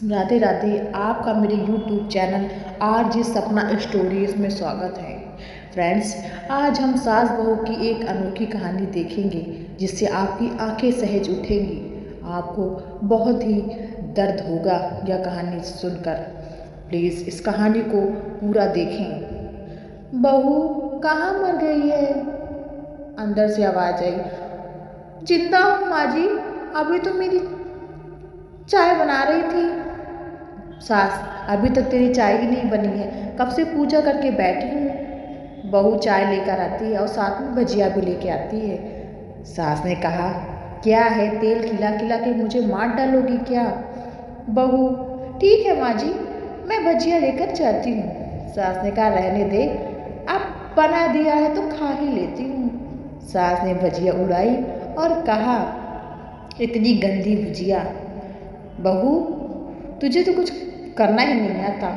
राधे राधे। आपका मेरे YouTube channel RJ सपना स्टोरीज में स्वागत है। फ्रेंड्स, आज हम सास बहू की एक अनोखी कहानी देखेंगे जिससे आपकी आंखें सहज उठेंगी। आपको बहुत ही दर्द होगा यह कहानी सुनकर। प्लीज़ इस कहानी को पूरा देखें। बहू कहाँ मर गई है? अंदर से आवाज़ आई। जिंदा हूँ माँ जी, अभी तो मेरी चाय बना रही थी। सास, अभी तक तेरी चाय ही नहीं बनी है, कब से पूजा करके बैठी हूँ। बहू चाय लेकर आती है और साथ में भजिया भी लेके आती है। सास ने कहा, क्या है, तेल खिला खिला के मुझे मार डालोगी क्या? बहू, ठीक है माँ जी, मैं भजिया लेकर जाती हूँ। सास ने कहा, रहने दे, अब बना दिया है तो खा ही लेती हूँ। सास ने भजिया उड़ाई और कहा, इतनी गंदी भुजिया। बहू, तुझे तो कुछ करना ही नहीं आता।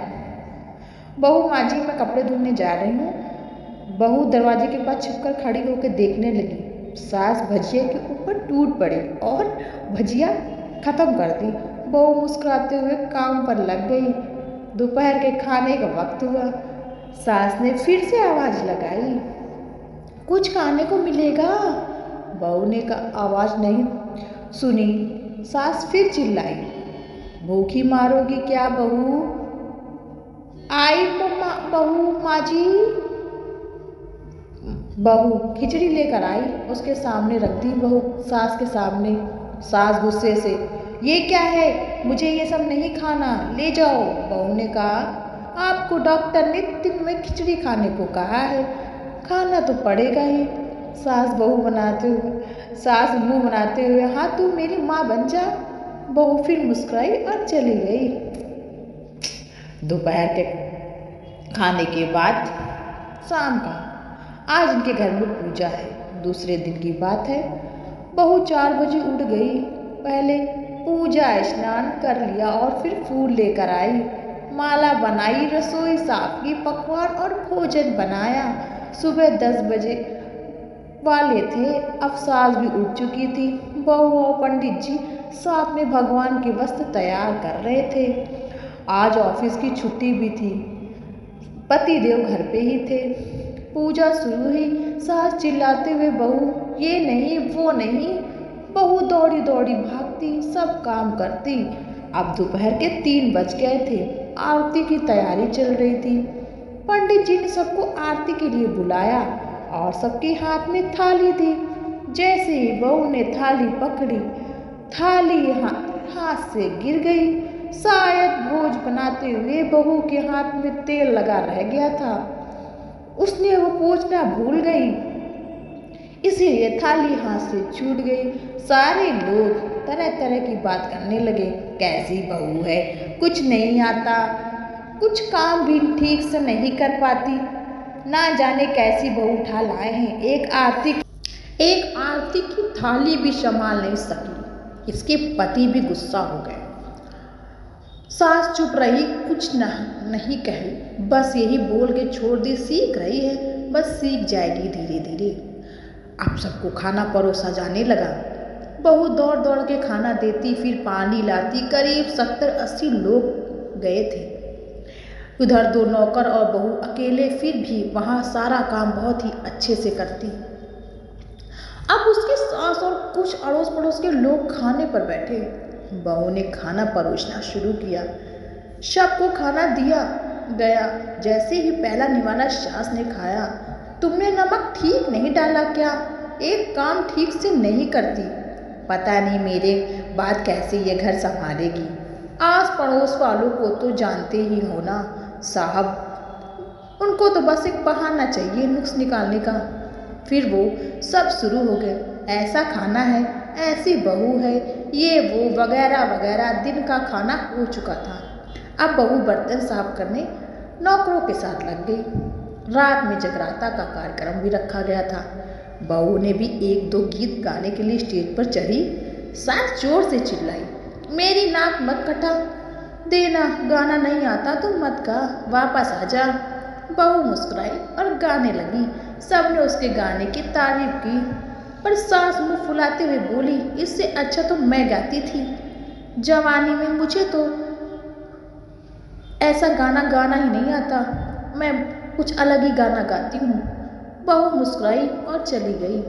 बहू, माँ जी मैं कपड़े धोने जा रही हूँ। बहू दरवाजे के पास छिपकर खड़ी होकर देखने लगी। सास भजिया के ऊपर टूट पड़ी और भजिया खत्म कर दी। बहू मुस्कुराते हुए काम पर लग गई। दोपहर के खाने का वक्त हुआ। सास ने फिर से आवाज़ लगाई, कुछ खाने को मिलेगा? बहू ने आवाज़ नहीं सुनी। सास फिर चिल्लाई, भूखी मारोगी क्या बहू? आई बहू माँ जी। बहू खिचड़ी लेकर आई, उसके सामने रख दी बहू सास के सामने। सास गुस्से से, ये क्या है, मुझे ये सब नहीं खाना, ले जाओ। बहू ने कहा, आपको डॉक्टर ने दिन में खिचड़ी खाने को कहा है, खाना तो पड़ेगा ही। सास मुंह बनाते हुए, हाँ तू मेरी माँ बन जा। बहू फिर मुस्कुराई और चली गई। दोपहर के खाने के बाद शाम का, आज इनके घर में पूजा है। दूसरे दिन की बात है। बहू 4 बजे उठ गई। पहले पूजा स्नान कर लिया और फिर फूल लेकर आई, माला बनाई, रसोई साफ की, पकवान और भोजन बनाया। सुबह 10 बजे वाले थे, अब सास भी उठ चुकी थी। बहू और पंडित जी साथ में भगवान के वस्त्र तैयार कर रहे थे। आज ऑफिस की छुट्टी भी थी, पति देव घर पे ही थे। पूजा शुरू हुई। सास चिल्लाते हुए, बहू ये नहीं वो नहीं। बहू दौड़ी दौड़ी भागती, सब काम करती। अब दोपहर के 3 बज गए थे। आरती की तैयारी चल रही थी। पंडित जी ने सबको आरती के लिए बुलाया और सबके हाथ में थाली दी। जैसे ही बहू ने थाली पकड़ी, थाली हाथ से गिर गई। शायद भोज बनाते हुए बहू के हाथ में तेल लगा रह गया था, उसने वो पोंछना भूल गई, इसीलिए थाली हाथ से छूट गई। सारे लोग तरह तरह की बात करने लगे, कैसी बहू है, कुछ नहीं आता, कुछ काम भी ठीक से नहीं कर पाती, ना जाने कैसी बहू उठा लाए हैं, एक आरती की थाली भी संभाल नहीं सकी। इसके पति भी गुस्सा हो गए। सास चुप रही, कुछ नहीं कही, बस यही बोल के छोड़ दी, सीख रही है, बस सीख जाएगी धीरे धीरे। अब सबको खाना परोसा जाने लगा। बहू दौड़ दौड़ के खाना देती, फिर पानी लाती। करीब 70-80 लोग गए थे। उधर 2 नौकर और बहू अकेले, फिर भी वहाँ सारा काम बहुत ही अच्छे से करती। अब उसकी सास और कुछ अड़ोस पड़ोस के लोग खाने पर बैठे। बहू ने खाना परोसना शुरू किया। सबको खाना दिया गया। जैसे ही पहला निवाला सास ने खाया, तुमने नमक ठीक नहीं डाला क्या? एक काम ठीक से नहीं करती, पता नहीं मेरे बाद कैसे ये घर संभालेगी। आस पड़ोस वालों को तो जानते ही हो ना साहब, उनको तो बस एक बहाना चाहिए नुक्स निकालने का। फिर वो सब शुरू हो गए, ऐसा खाना है, ऐसी बहू है, ये वो वगैरह वगैरह। दिन का खाना हो चुका था। अब बहू बर्तन साफ करने नौकरों के साथ लग गई। रात में जगराता का कार्यक्रम भी रखा गया था। बहू ने भी 1-2 गीत गाने के लिए स्टेज पर चढ़ी। सास जोर से चिल्लाई, मेरी नाक मत कटा देना, गाना नहीं आता तो मत गा, वापस आ जा। बहू मुस्कुराई और गाने लगी। सबने उसके गाने की तारीफ की, पर सास मुंह फुलाते हुए बोली, इससे अच्छा तो मैं गाती थी, जवानी में मुझे तो ऐसा गाना गाना ही नहीं आता, मैं कुछ अलग ही गाना गाती हूँ। बहू मुस्कुराई और चली गई।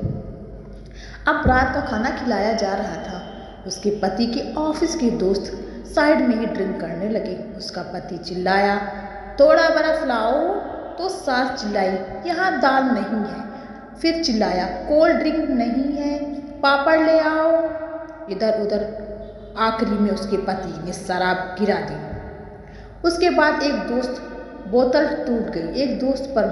अब रात का खाना खिलाया जा रहा था। उसके पति के ऑफिस के दोस्त साइड में ही ड्रिंक करने लगे। उसका पति चिल्लाया, थोड़ा बर्फ लाओ। तो सास चिल्लाई, यहाँ दाल नहीं है। फिर चिल्लाया, कोल्ड ड्रिंक नहीं है, पापड़ ले आओ। इधर उधर आखिरी में उसके पति ने शराब गिरा दी। उसके बाद एक दोस्त बोतल टूट गई, एक दोस्त पर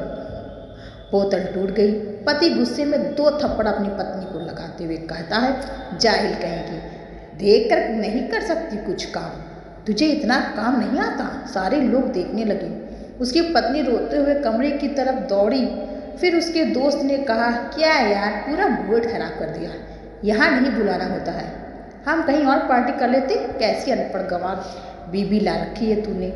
बोतल टूट गई। पति गुस्से में 2 थप्पड़ अपनी पत्नी को लगाते हुए कहता है, जाहिल कहेगी, देख कर नहीं कर सकती कुछ काम, तुझे इतना काम नहीं आता। सारे लोग देखने लगे। उसकी पत्नी रोते हुए कमरे की तरफ दौड़ी। फिर उसके दोस्त ने कहा, क्या यार, पूरा मूड खराब कर दिया, यहाँ नहीं बुलाना होता है, हम कहीं और पार्टी कर लेते। कैसी अनपढ़ गंवार बीबी ला रखी है तूने,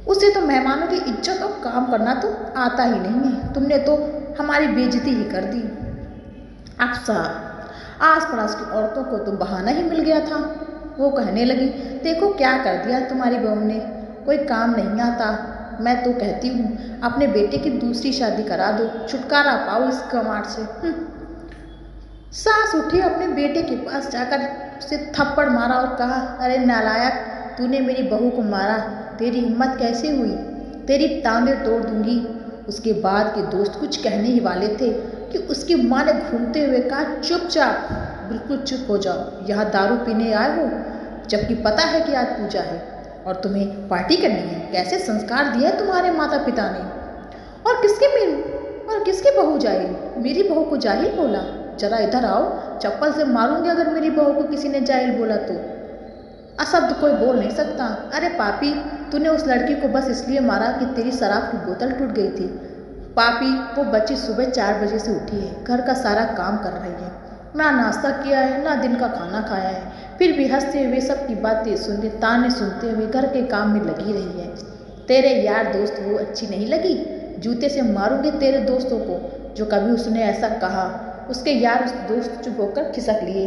उसे तो मेहमानों की इज्जत और काम करना तो आता ही नहीं है, तुमने तो हमारी बेइज्जती ही कर दी। अक्सर आस पड़ोस की औरतों को तो बहाना ही मिल गया था। वो कहने लगी, देखो क्या कर दिया तुम्हारी बहू ने, कोई काम नहीं आता। मैं तो कहती हूँ अपने बेटे की दूसरी शादी करा दो, छुटकारा पाओ इस गंवार से। सास उठी, अपने बेटे के पास जाकर उसे थप्पड़ मारा और कहा, अरे नालायक, तूने मेरी बहू को मारा, तेरी हिम्मत कैसे हुई, तेरी टांगें तोड़ दूंगी। उसके बाद के दोस्त कुछ कहने ही वाले थे कि उसकी माँ ने घूमते हुए कहा, चुपचाप, बिल्कुल चुप हो जाओ, यहाँ दारू पीने आए हो, जबकि पता है कि आज पूजा है और तुम्हें पार्टी करनी है। कैसे संस्कार दिए तुम्हारे माता पिता ने। और किसकी बहू जाहिल, मेरी बहू को जाहिल बोला। जरा इधर आओ, चप्पल से मारूंगी अगर मेरी बहू को किसी ने जाहिल बोला तो। अशब्द कोई बोल नहीं सकता। अरे पापी, तूने उस लड़की को बस इसलिए मारा कि तेरी शराब की बोतल टूट गई थी। पापी, वो बच्ची सुबह 4 बजे से उठी है, घर का सारा काम कर रही है, ना नाश्ता किया है ना दिन का खाना खाया है, फिर भी हंसते हुए सबकी बातें सुनते, ताने सुनते हुए घर के काम में लगी रही है। तेरे यार दोस्त वो अच्छी नहीं लगी, जूते से मारूंगे तेरे दोस्तों को जो कभी उसने ऐसा कहा। उसके यार उस दोस्त चुप होकर खिसक लिए।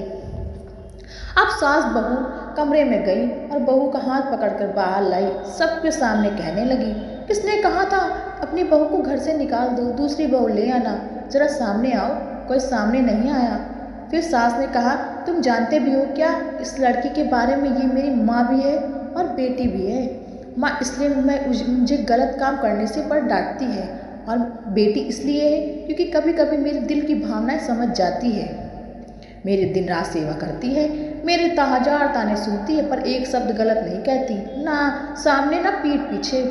अब सास बहू कमरे में गई और बहू का हाथ पकड़कर बाहर लाई, सबके सामने कहने लगी, किसने कहा था अपनी बहू को घर से निकाल दो, दूसरी बहू ले आना, जरा सामने आओ। कोई सामने नहीं आया। फिर सास ने कहा, तुम जानते भी हो क्या इस लड़की के बारे में, ये मेरी माँ भी है और बेटी भी है। माँ इसलिए मुझे गलत काम करने से पर डांटती है और बेटी इसलिए है क्योंकि कभी कभी मेरे दिल की भावनाएं समझ जाती है, मेरी दिन रात सेवा करती है, मेरे 1000 ताने सुनती है पर एक शब्द गलत नहीं कहती, ना सामने ना पीठ पीछे।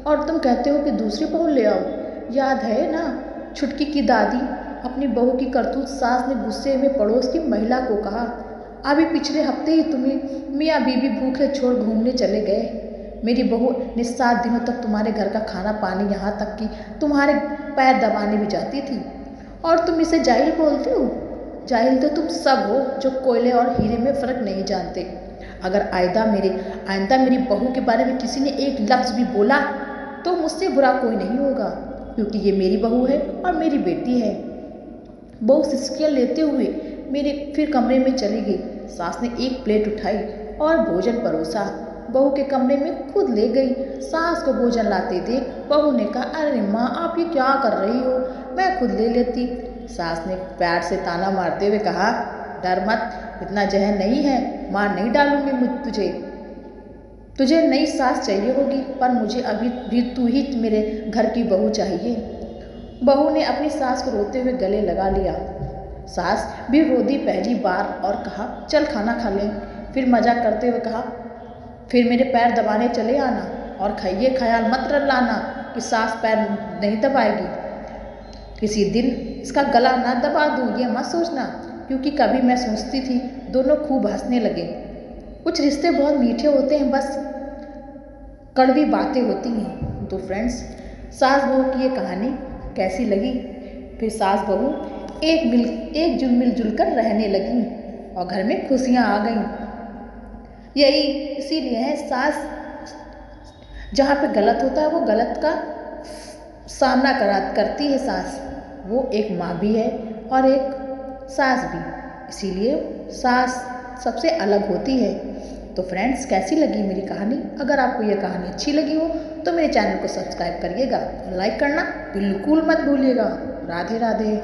और तुम कहते हो कि दूसरी बहू ले आओ। याद है ना छुटकी की दादी, अपनी बहू की करतूत सास ने गुस्से में पड़ोस की महिला को कहा, अभी पिछले हफ्ते ही तुम्हें मियाँ बीबी भूखे छोड़ घूमने चले गए, मेरी बहू ने 7 दिनों तक तुम्हारे घर का खाना पानी, यहाँ तक कि तुम्हारे पैर दबाने भी जाती थी, और तुम इसे जाहिल बोलते हो। जाहिल तो तुम सब हो जो कोयले और हीरे में फ़र्क नहीं जानते। अगर आइंदा मेरी बहू के बारे में किसी ने एक लफ्ज़ भी बोला तो मुझसे बुरा कोई नहीं होगा, क्योंकि ये मेरी बहू है और मेरी बेटी है। बहू सिसकियाँ लेते हुए मेरे फिर कमरे में चली गई। सास ने एक प्लेट उठाई और भोजन परोसा, बहू के कमरे में खुद ले गई। सास को भोजन लाते देख बहू ने कहा, अरे माँ आप ये क्या कर रही हो, मैं खुद ले लेती। सास ने प्यार से ताना मारते हुए कहा, डर मत, इतना जहर नहीं है, मार नहीं डालूंगी तुझे नई सास चाहिए होगी, पर मुझे अभी भी तू ही मेरे घर की बहू चाहिए। बहू ने अपनी सास को रोते हुए गले लगा लिया। सास भी रो दी पहली बार और कहा, चल खाना खा लें। फिर मजाक करते हुए कहा, फिर मेरे पैर दबाने चले आना और खाइए, ख्याल मत लाना कि सास पैर नहीं दबाएगी, किसी दिन इसका गला ना दबा दूँ ये मत सोचना, क्योंकि कभी मैं सोचती थी। दोनों खूब हंसने लगे। कुछ रिश्ते बहुत मीठे होते हैं, बस कड़वी बातें होती हैं। तो फ्रेंड्स, सास बहू की ये कहानी कैसी लगी? फिर सास बहू एक मिलजुल कर रहने लगी और घर में खुशियाँ आ गईं। यही इसीलिए है सास जहाँ पे गलत होता है वो गलत का सामना करती है सास। वो एक माँ भी है और एक सास भी, इसीलिए सास सबसे अलग होती है। तो फ्रेंड्स, कैसी लगी मेरी कहानी? अगर आपको यह कहानी अच्छी लगी हो तो मेरे चैनल को सब्सक्राइब करिएगा, लाइक करना बिल्कुल मत भूलिएगा। राधे राधे।